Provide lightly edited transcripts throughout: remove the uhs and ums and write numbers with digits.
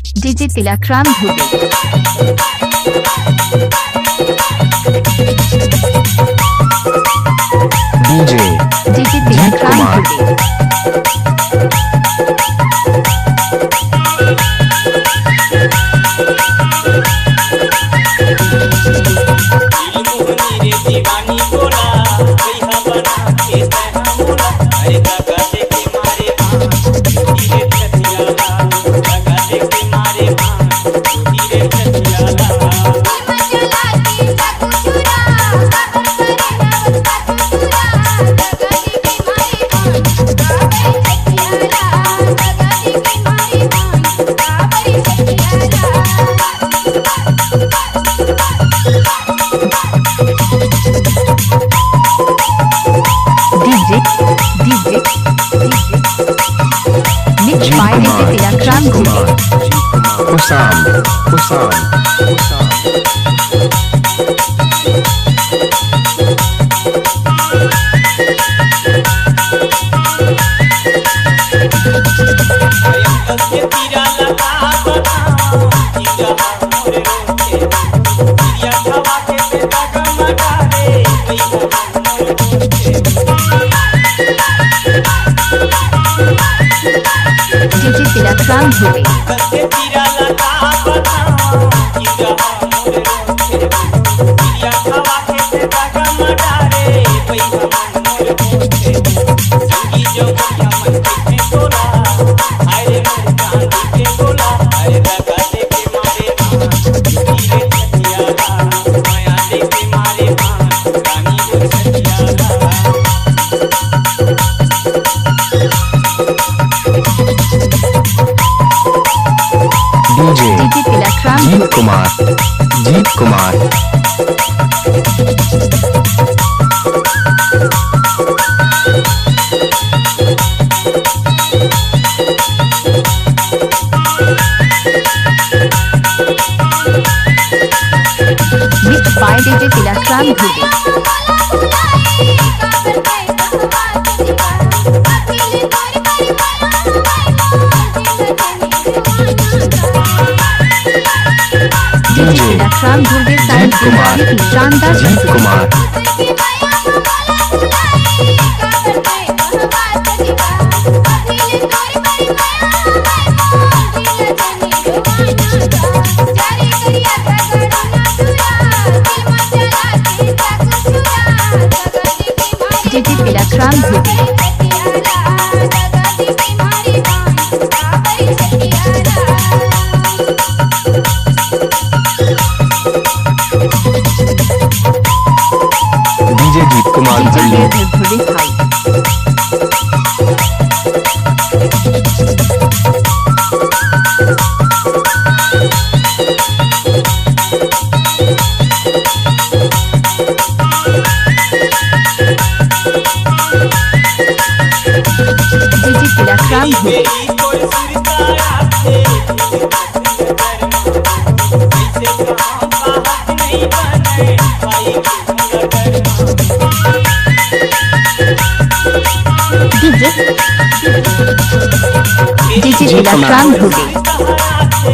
DJ Tilakram Dhube DJ Tilakram धुबे दीवानी बोला कहिया बना के तैहा मोला अरे काका देखे मारे धीरे छतियाला काका देखे मारे धीरे छतियाला Mixed by DJ Tilakram Dhube DJ Tilakram Dhube DJ Tilakram Jeet Kumar Mixed by DJ Tilakram Dhube DJ Tilakram Dhube side की शानदार Jeet Kumar DJ Tilakram Dhube DJ Jeet Kumar DJ Dhube भाई DJ Tilakram Dhube DJ Tilakram Dhube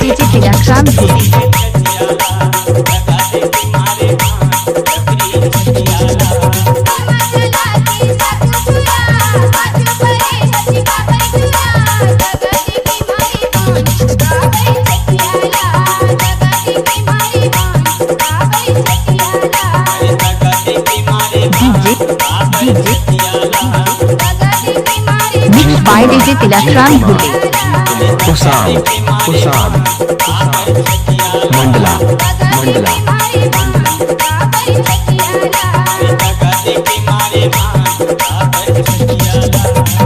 DJ Tilakram Dhube Mixed by DJ Tilakram Dhube Mandla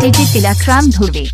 DJ Tilakram धुबे